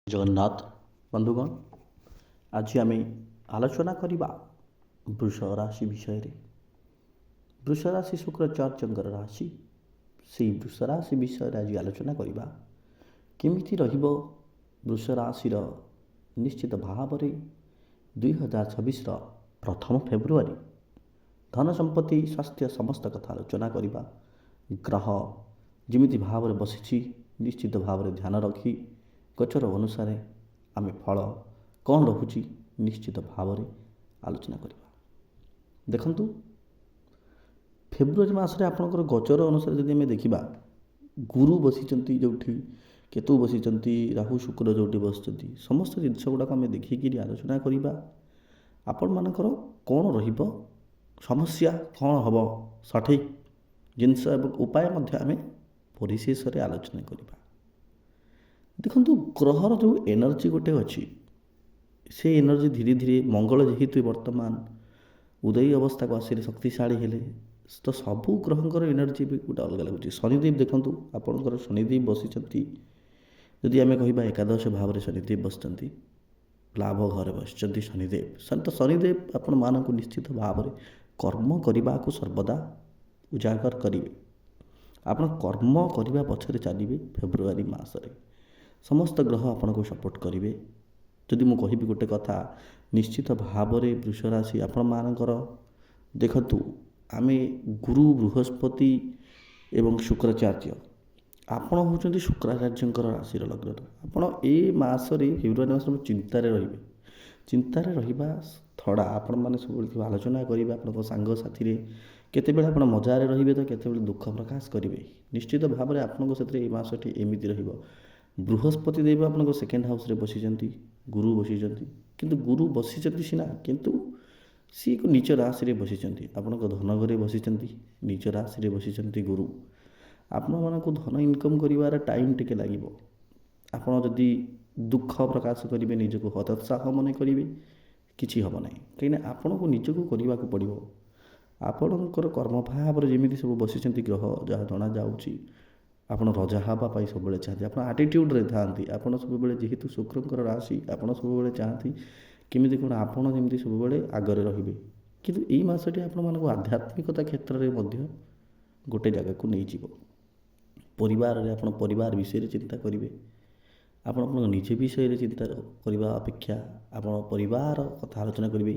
ଜଗନ୍ନାଥ ବନ୍ଧୁଗଣ, ଆଜି ଆମେ ଆଲୋଚନା କରିବା ବୃଷ ରାଶି ବିଷୟରେ। ବୃଷ ରାଶି ଶୁକ୍ରାଚାର୍ଯ୍ୟଙ୍କର ରାଶି। ସେହି ବୃଷ ରାଶି ବିଷୟରେ ଆଜି ଆଲୋଚନା କରିବା। କେମିତି ରହିବ ବୃଷ ରାଶିର ନିଶ୍ଚିତ ଭାବରେ 2026ର ପ୍ରଥମ ଫେବୃଆରୀ। ଧନ ସମ୍ପତ୍ତି, ସ୍ୱାସ୍ଥ୍ୟ ସମସ୍ତ କଥା ଆଲୋଚନା କରିବା। ଗ୍ରହ ଯେମିତି ଭାବରେ ବସିଛି ନିଶ୍ଚିତ ଭାବରେ ଧ୍ୟାନ ରଖି ଗୋଚର ଅନୁସାରେ ଆମେ ଫଳ କ'ଣ ରହୁଛି ନିଶ୍ଚିତ ଭାବରେ ଆଲୋଚନା କରିବା। ଦେଖନ୍ତୁ, ଫେବୃଆରୀ ମାସରେ ଆପଣଙ୍କର ଗୋଚର ଅନୁସାରେ ଯଦି ଆମେ ଦେଖିବା, ଗୁରୁ ବସିଛନ୍ତି ଯେଉଁଠି, କେତୁ ବସିଛନ୍ତି, ରାହୁ ଶୁକ୍ର ଯେଉଁଠି ବସିଛନ୍ତି, ସମସ୍ତ ଜିନିଷ ଗୁଡ଼ାକ ଆମେ ଦେଖିକିରି ଆଲୋଚନା କରିବା। ଆପଣମାନଙ୍କର କ'ଣ ରହିବ, ସମସ୍ୟା କ'ଣ ହେବ, ସଠିକ୍ ଜିନିଷ ଏବଂ ଉପାୟ ମଧ୍ୟ ଆମେ ପରିଶେଷରେ ଆଲୋଚନା କରିବା। ଦେଖନ୍ତୁ, ଗ୍ରହର ଯେଉଁ ଏନର୍ଜି ଗୋଟେ ଅଛି, ସେ ଏନର୍ଜି ଧୀରେ ଧୀରେ ମଙ୍ଗଳ ଯେହେତୁ ବର୍ତ୍ତମାନ ଉଦୟୀ ଅବସ୍ଥାକୁ ଆସିଲେ, ଶକ୍ତିଶାଳୀ ହେଲେ, ତ ସବୁ ଗ୍ରହଙ୍କର ଏନର୍ଜି ବି ଗୋଟେ ଅଲଗା ଲାଗୁଛି। ଶନିଦେବ ଦେଖନ୍ତୁ, ଆପଣଙ୍କର ଶନିଦେବ ବସିଛନ୍ତି, ଯଦି ଆମେ କହିବା ଏକାଦଶ ଭାବରେ ଶନିଦେବ ବସିଛନ୍ତି, ଲାଭ ଘରେ ବସିଛନ୍ତି ଶନିଦେବ। ତ ଶନିଦେବ ଆପଣମାନଙ୍କୁ ନିଶ୍ଚିତ ଭାବରେ କର୍ମ କରିବାକୁ ସର୍ବଦା ଉଜାଗର କରିବେ। ଆପଣ କର୍ମ କରିବା ପଛରେ ଚାଲିବେ। ଫେବୃଆରୀ ମାସରେ ସମସ୍ତ ଗ୍ରହ ଆପଣଙ୍କୁ ସପୋର୍ଟ କରିବେ। ଯଦି ମୁଁ କହିବି ଗୋଟେ କଥା, ନିଶ୍ଚିତ ଭାବରେ ବୃଷ ରାଶି ଆପଣମାନଙ୍କର, ଦେଖନ୍ତୁ, ଆମେ ଗୁରୁ, ବୃହସ୍ପତି ଏବଂ ଶୁକ୍ରାଚାର୍ଯ୍ୟ, ଆପଣ ହେଉଛନ୍ତି ଶୁକ୍ରାଚାର୍ଯ୍ୟଙ୍କର ରାଶିର ଲଗ୍ନର। ଆପଣ ଏ ମାସରେ, ଫେବୃଆରୀ ମାସରେ ଚିନ୍ତାରେ ରହିବେ। ଚିନ୍ତାରେ ରହିବା ଛଡ଼ା ଆପଣମାନେ ସବୁବେଳେ ଆଲୋଚନା କରିବେ ଆପଣଙ୍କ ସାଙ୍ଗସାଥିରେ। କେତେବେଳେ ଆପଣ ମଜାରେ ରହିବେ ତ କେତେବେଳେ ଦୁଃଖ ପ୍ରକାଶ କରିବେ। ନିଶ୍ଚିତ ଭାବରେ ଆପଣଙ୍କ ସେଥିରେ ଏ ମାସଟି ଏମିତି ରହିବ। ବୃହସ୍ପତି ଦେବ ଆପଣଙ୍କ ସେକେଣ୍ଡ ହାଉସ୍ରେ ବସିଛନ୍ତି, ଗୁରୁ ବସିଛନ୍ତି, କିନ୍ତୁ ଗୁରୁ ବସିଛନ୍ତି ସିନା, କିନ୍ତୁ ସିଏ ଏକ ନିଜ ରାଶିରେ ବସିଛନ୍ତି। ଆପଣଙ୍କ ଧନ ଘରେ ବସିଛନ୍ତି, ନିଜ ରାଶିରେ ବସିଛନ୍ତି ଗୁରୁ। ଆପଣମାନଙ୍କୁ ଧନ ଇନକମ୍ କରିବାର ଟାଇମ୍ ଟିକେ ଲାଗିବ। ଆପଣ ଯଦି ଦୁଃଖ ପ୍ରକାଶ କରିବେ, ନିଜକୁ ହତୋତ୍ସାହ ମନେ କରିବେ, କିଛି ହେବ ନାହିଁ। କାହିଁକିନା ଆପଣଙ୍କୁ ନିଜକୁ କରିବାକୁ ପଡ଼ିବ। ଆପଣଙ୍କର କର୍ମ ଭାବରେ ଯେମିତି ସବୁ ବସିଛନ୍ତି ଗ୍ରହ, ଯାହା ଜଣାଯାଉଛି, ଆପଣ ରଜା ହେବା ପାଇଁ ସବୁବେଳେ ଚାହାନ୍ତି। ଆପଣ ଆଟିଟ୍ୟୁଡ଼ରେ ଥାଆନ୍ତି। ଆପଣ ସବୁବେଳେ, ଯେହେତୁ ଶୁକ୍ରଙ୍କର ରାଶି, ଆପଣ ସବୁବେଳେ ଚାହାନ୍ତି କେମିତି କ'ଣ ଆପଣ ଯେମିତି ସବୁବେଳେ ଆଗରେ ରହିବେ। କିନ୍ତୁ ଏଇ ମାସଟି ଆପଣମାନଙ୍କୁ ଆଧ୍ୟାତ୍ମିକତା କ୍ଷେତ୍ରରେ ମଧ୍ୟ ଗୋଟେ ଜାଗାକୁ ନେଇଯିବ। ପରିବାରରେ ଆପଣ ପରିବାର ବିଷୟରେ ଚିନ୍ତା କରିବେ। ଆପଣ ଆପଣଙ୍କ ନିଜ ବିଷୟରେ ଚିନ୍ତା କରିବା ଅପେକ୍ଷା ଆପଣ ପରିବାର କଥା ଆଲୋଚନା କରିବେ।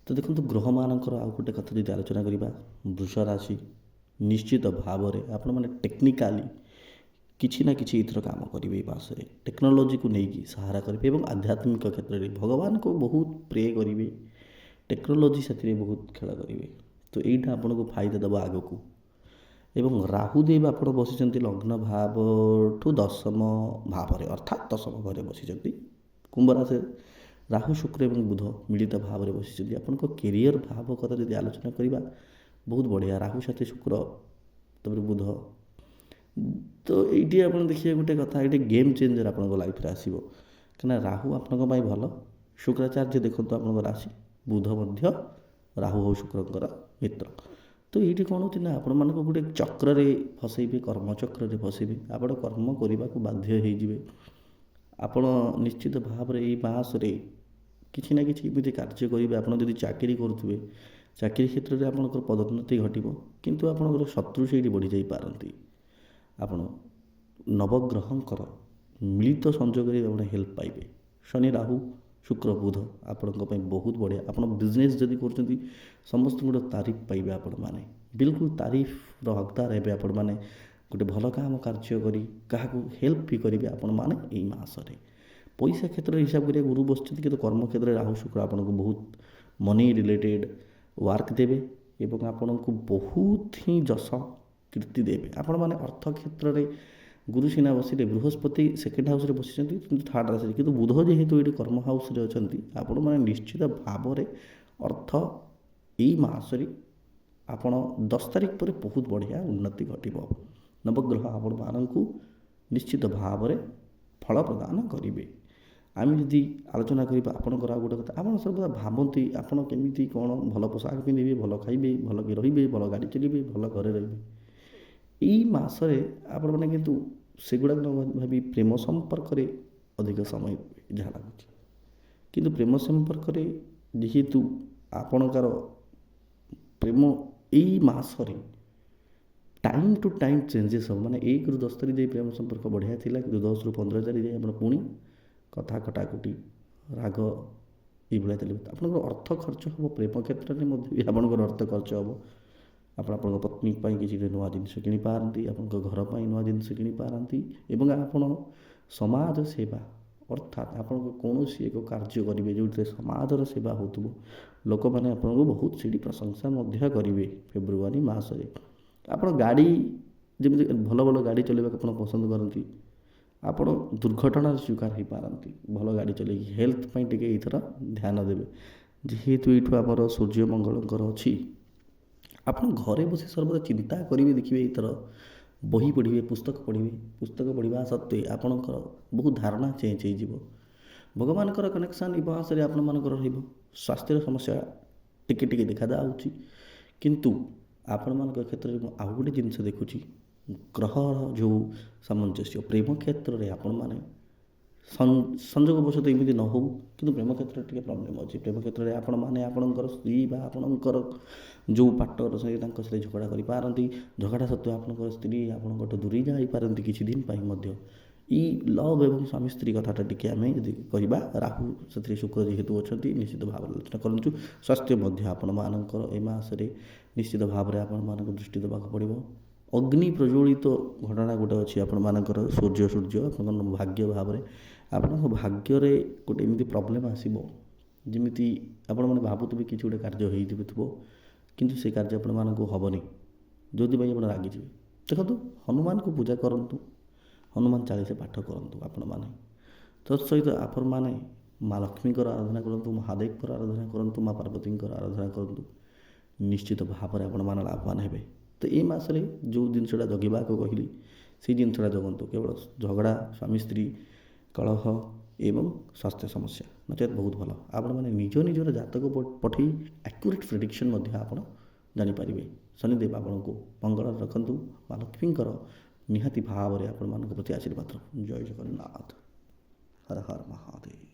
ତ ଦେଖନ୍ତୁ, ଗ୍ରହମାନଙ୍କର ଆଉ ଗୋଟେ କଥା ଯଦି ଆଲୋଚନା କରିବା, ବୃଷ ରାଶି ନିଶ୍ଚିତ ଭାବରେ ଆପଣମାନେ ଟେକ୍ନିକାଲି କିଛି ନା କିଛି ଏଥର କାମ କରିବେ। ଏ ମାସରେ ଟେକ୍ନୋଲୋଜିକୁ ନେଇକି ସାହାରା କରିବେ ଏବଂ ଆଧ୍ୟାତ୍ମିକ କ୍ଷେତ୍ରରେ ଭଗବାନଙ୍କୁ ବହୁତ ପ୍ରେ କରିବେ। ଟେକ୍ନୋଲୋଜି ସେଥିରେ ବହୁତ ଖେଳ କରିବେ। ତ ଏଇଟା ଆପଣଙ୍କୁ ଫାଇଦା ଦେବ ଆଗକୁ। ଏବଂ ରାହୁଦେବ ଆପଣ ବସିଛନ୍ତି ଲଗ୍ନ ଭାବଠୁ ଦଶମ ଭାବରେ, ଅର୍ଥାତ୍ ଦଶମ ଘରେ ବସିଛନ୍ତି। କୁମ୍ଭ ରାଶିରେ ରାହୁ, ଶୁକ୍ର ଏବଂ ବୁଧ ମିଳିତ ଭାବରେ ବସିଛନ୍ତି। ଆପଣଙ୍କ କେରିୟର ଭାବ କଥା ଯଦି ଆଲୋଚନା କରିବା, ବହୁତ ବଢ଼ିଆ। ରାହୁ ସାଥେ ଶୁକ୍ର, ତାପରେ ବୁଧ। ତ ଏଇଠି ଆପଣ ଦେଖିବେ ଗୋଟେ କଥା, ଏଇଠି ଗେମ୍ ଚେଞ୍ଜର ଆପଣଙ୍କ ଲାଇଫରେ ଆସିବ। କାହିଁକିନା ରାହୁ ଆପଣଙ୍କ ପାଇଁ ଭଲ। ଶୁକ୍ରାଚାର୍ଯ୍ୟ ଦେଖନ୍ତୁ ଆପଣଙ୍କ ରାଶି, ବୁଧ ମଧ୍ୟ ରାହୁ ଓ ଶୁକ୍ରଙ୍କର ମିତ୍ର। ତ ଏଇଠି କ'ଣ ହେଉଛି ନା, ଆପଣମାନଙ୍କୁ ଗୋଟେ ଚକ୍ରରେ ଫସେଇବେ, କର୍ମଚକ୍ରରେ ଫସେଇବେ। ଆପଣ କର୍ମ କରିବାକୁ ବାଧ୍ୟ ହେଇଯିବେ। ଆପଣ ନିଶ୍ଚିତ ଭାବରେ ଏଇ ମାସରେ କିଛି ନା କିଛି ଏମିତି କାର୍ଯ୍ୟ କରିବେ। ଆପଣ ଯଦି ଚାକିରି କରୁଥିବେ, ଚାକିରି କ୍ଷେତ୍ରରେ ଆପଣଙ୍କର ପଦୋନ୍ନତି ଘଟିବ, କିନ୍ତୁ ଆପଣଙ୍କର ଶତ୍ରୁ ସେଇଠି ବଢ଼ିଯାଇପାରନ୍ତି। ଆପଣ ନବଗ୍ରହଙ୍କର ମିଳିତ ସଂଯୋଗରେ ଆପଣ ହେଲ୍ପ ପାଇବେ। ଶନି, ରାହୁ, ଶୁକ୍ର, ବୁଧ ଆପଣଙ୍କ ପାଇଁ ବହୁତ ବଢ଼ିଆ। ଆପଣ ବିଜନେସ୍ ଯଦି କରୁଛନ୍ତି, ସମସ୍ତଙ୍କର ତାରିଫ ପାଇବେ। ଆପଣମାନେ ବିଲକୁଲ ତାରିଫର ହକଦାର ହେବେ। ଆପଣମାନେ ଗୋଟେ ଭଲ କାମ କାର୍ଯ୍ୟ କରି କାହାକୁ ହେଲ୍ପ ବି କରିବେ ଆପଣମାନେ ଏଇ ମାସରେ। ପଇସା କ୍ଷେତ୍ରରେ ହିସାବ କରିବା ଗୁରୁ ବସିଛନ୍ତି, କିନ୍ତୁ କର୍ମ କ୍ଷେତ୍ରରେ ରାହୁ ଶୁକ୍ର ଆପଣଙ୍କୁ ବହୁତ ମନି ରିଲେଟେଡ଼ ୱାର୍କ ଦେବେ ଏବଂ ଆପଣଙ୍କୁ ବହୁତ ହିଁ ଯଶ କୀର୍ତ୍ତି ଦେବେ। ଆପଣମାନେ ଅର୍ଥ କ୍ଷେତ୍ରରେ ଗୁରୁ ସିନା ବସିଲେ, ବୃହସ୍ପତି ସେକେଣ୍ଡ ହାଉସ୍ରେ ବସିଛନ୍ତି, କିନ୍ତୁ ଥାର୍ଡ଼ ରାଶିରେ, କିନ୍ତୁ ବୁଧ ଯେହେତୁ ଏଇଠି କର୍ମ ହାଉସ୍ରେ ଅଛନ୍ତି, ଆପଣମାନେ ନିଶ୍ଚିତ ଭାବରେ ଅର୍ଥ ଏଇ ମାସରେ ଆପଣ 10 ତାରିଖ ପରେ ବହୁତ ବଢ଼ିଆ ଉନ୍ନତି ଘଟିବ। ନବଗ୍ରହ ଆପଣମାନଙ୍କୁ ନିଶ୍ଚିତ ଭାବରେ ଫଳ ପ୍ରଦାନ କରିବେ। ଆମେ ଯଦି ଆଲୋଚନା କରିବା ଆପଣଙ୍କର ଆଉ ଗୋଟେ କଥା, ଆପଣ ସର୍ବଦା ଭାବନ୍ତି ଆପଣ କେମିତି କ'ଣ ଭଲ ପୋଷାକ ପିନ୍ଧିବେ, ଭଲ ଖାଇବେ, ଭଲ ରହିବେ, ଭଲ ଗାଡ଼ି ଚଲାଇବେ, ଭଲ ଘରେ ରହିବେ। ଏଇ ମାସରେ ଆପଣମାନେ କିନ୍ତୁ ସେଗୁଡ଼ାକ ନ ଭାବି ପ୍ରେମ ସମ୍ପର୍କରେ ଅଧିକ ସମୟ ଯାହା ଲାଗୁଛି। କିନ୍ତୁ ପ୍ରେମ ସମ୍ପର୍କରେ ଯେହେତୁ ଆପଣଙ୍କର ପ୍ରେମ ଏଇ ମାସରେ ଟାଇମ୍ ଟୁ ଟାଇମ୍ ଚେଞ୍ଜେସ୍ ହେବ, ମାନେ 1ରୁ 10 ତାରିଖ ଯାଇ ପ୍ରେମ ସମ୍ପର୍କ ବଢ଼ିଆ ଥିଲା, କିନ୍ତୁ 10ରୁ 15 ତାରିଖ ଯାଇ ଆପଣ ପୁଣି କଥା କଟାକଟି ରାଗ ଏଇଭଳିଆ ଚାଲିବ। ଆପଣଙ୍କର ଅର୍ଥ ଖର୍ଚ୍ଚ ହେବ, ପ୍ରେମ କ୍ଷେତ୍ରରେ ମଧ୍ୟ ବି ଆପଣଙ୍କର ଅର୍ଥ ଖର୍ଚ୍ଚ ହେବ। ଆପଣ ଆପଣଙ୍କ ପତ୍ନୀ ପାଇଁ କିଛି ନୂଆ ଜିନିଷ କିଣିପାରନ୍ତି, ଆପଣଙ୍କ ଘର ପାଇଁ ନୂଆ ଜିନିଷ କିଣିପାରନ୍ତି ଏବଂ ଆପଣ ସମାଜ ସେବା ଅର୍ଥାତ୍ ଆପଣଙ୍କ କୌଣସି ଏକ କାର୍ଯ୍ୟ କରିବେ ଯେଉଁଥିରେ ସମାଜର ସେବା ହେଉଥିବ, ଲୋକମାନେ ଆପଣଙ୍କୁ ବହୁତ ସେଠି ପ୍ରଶଂସା ମଧ୍ୟ କରିବେ। ଫେବୃଆରୀ ମାସରେ ଆପଣ ଗାଡ଼ି ଯେମିତି ଭଲ ଭଲ ଗାଡ଼ି ଚଲାଇବାକୁ ଆପଣ ପସନ୍ଦ କରନ୍ତି, ଆପଣ ଦୁର୍ଘଟଣାର ଶିକାର ହୋଇପାରନ୍ତି। ଭଲ ଗାଡ଼ି ଚଲେଇକି ହେଲ୍ଥ ପାଇଁ ଟିକେ ଏଇଥର ଧ୍ୟାନ ଦେବେ। ଯେହେତୁ ଏଇଠୁ ଆମର ସୂର୍ଯ୍ୟମଙ୍ଗଳଙ୍କର ଅଛି, ଆପଣ ଘରେ ବସି ସର୍ବଦା ଚିନ୍ତା କରିବେ, ଦେଖିବେ ଏଇଥର ବହି ପଢ଼ିବେ, ପୁସ୍ତକ ପଢ଼ିବେ। ପୁସ୍ତକ ପଢ଼ିବା ସତ୍ତ୍ୱେ ଆପଣଙ୍କର ବହୁତ ଧାରଣା ଚେଞ୍ଜ ହେଇଯିବ। ଭଗବାନଙ୍କର କନେକ୍ସନ୍ ଏ ମାସରେ ଆପଣମାନଙ୍କର ରହିବ। ସ୍ୱାସ୍ଥ୍ୟର ସମସ୍ୟା ଟିକେ ଟିକେ ଦେଖାଯାଉଛି, କିନ୍ତୁ ଆପଣମାନଙ୍କ କ୍ଷେତ୍ରରେ ମୁଁ ଆଉ ଗୋଟେ ଜିନିଷ ଦେଖୁଛି, ଗ୍ରହର ଯେଉଁ ସାମଞ୍ଜସ୍ୟ ପ୍ରେମ କ୍ଷେତ୍ରରେ ଆପଣମାନେ ସଂଯୋଗବଶତଃ ଏମିତି ନ ହେଉ, କିନ୍ତୁ ପ୍ରେମ କ୍ଷେତ୍ରରେ ଟିକେ ପ୍ରୋବ୍ଲେମ୍ ଅଛି। ପ୍ରେମ କ୍ଷେତ୍ରରେ ଆପଣମାନେ ଆପଣଙ୍କର ସ୍ତ୍ରୀ ବା ଆପଣଙ୍କର ଯେଉଁ ପାର୍ଟନର ସହିତ ତାଙ୍କ ସହିତ ଝଗଡ଼ା କରିପାରନ୍ତି। ଝଗଡ଼ା ସତ୍ତ୍ୱେ ଆପଣଙ୍କର ସ୍ତ୍ରୀ ଆପଣଙ୍କଠୁ ଦୂରେଇ ଯାଇପାରନ୍ତି କିଛି ଦିନ ପାଇଁ ମଧ୍ୟ। ଏଇ ଲଭ୍ ଏବଂ ସ୍ୱାମୀ ସ୍ତ୍ରୀ କଥାଟା ଟିକେ ଆମେ ଯଦି କହିବା, ରାହୁ ସେଥିରେ ଶୁକ୍ର ଯେହେତୁ ଅଛନ୍ତି, ନିଶ୍ଚିତ ଭାବରେ ଆଲୋଚନା କରନ୍ତୁ। ସ୍ୱାସ୍ଥ୍ୟ ମଧ୍ୟ ଆପଣମାନଙ୍କର ଏ ମାସରେ ନିଶ୍ଚିତ ଭାବରେ ଆପଣମାନଙ୍କୁ ଦୃଷ୍ଟି ଦେବାକୁ ପଡ଼ିବ। ଅଗ୍ନି ପ୍ରଜ୍ୱଳିତ ଘଟଣା ଗୋଟେ ଅଛି ଆପଣମାନଙ୍କର, ସୂର୍ଯ୍ୟ ଆପଣଙ୍କ ଭାଗ୍ୟ ଭାବରେ ଆପଣଙ୍କ ଭାଗ୍ୟରେ ଗୋଟେ ଏମିତି ପ୍ରୋବ୍ଲେମ୍ ଆସିବ, ଯେମିତି ଆପଣମାନେ ଭାବୁଥିବେ କିଛି ଗୋଟେ କାର୍ଯ୍ୟ ହେଇଥିବ, କିନ୍ତୁ ସେ କାର୍ଯ୍ୟ ଆପଣମାନଙ୍କୁ ହେବନି, ଯେଉଁଥିପାଇଁ ଆପଣ ରାଗିଯିବେ। ଦେଖନ୍ତୁ, ହନୁମାନଙ୍କୁ ପୂଜା କରନ୍ତୁ, ହନୁମାନ ଚାଳିଶା ପାଠ କରନ୍ତୁ ଆପଣମାନେ। ତତ୍ ସହିତ ଆପଣମାନେ ମା ଲକ୍ଷ୍ମୀଙ୍କର ଆରାଧନା କରନ୍ତୁ, ମହାଦେବଙ୍କର ଆରାଧନା କରନ୍ତୁ, ମା ପାର୍ବତୀଙ୍କର ଆରାଧନା କରନ୍ତୁ। ନିଶ୍ଚିତ ଭାବରେ ଆପଣମାନେ ଲାଭବାନ ହେବେ। ତ ଏଇ ମାସରେ ଯେଉଁ ଜିନିଷଟା ଜଗିବାକୁ କହିଲି, ସେଇ ଜିନିଷଟା ଜଗନ୍ତୁ। କେବଳ ଝଗଡ଼ା, ସ୍ୱାମୀ ସ୍ତ୍ରୀ କଳହ ଏବଂ ସ୍ୱାସ୍ଥ୍ୟ ସମସ୍ୟା ନଚେତ୍ ବହୁତ ଭଲ। ଆପଣମାନେ ନିଜ ନିଜର ଜାତକ ପଠାଇ ଆକ୍ୟୁରେଟ୍ ପ୍ରେଡ଼ିକ୍ସନ୍ ମଧ୍ୟ ଆପଣ ଜାଣିପାରିବେ। ଶନିଦେବ ଆପଣଙ୍କୁ ମଙ୍ଗଳରେ ରଖନ୍ତୁ। ମା ଲକ୍ଷ୍ମୀଙ୍କର ନିହାତି ଭାବରେ ଆପଣମାନଙ୍କ ପ୍ରତି ଆଶୀର୍ବାଦ। ଜୟ ଜଗନ୍ନାଥ। ହର ହର ମହାଦେବ।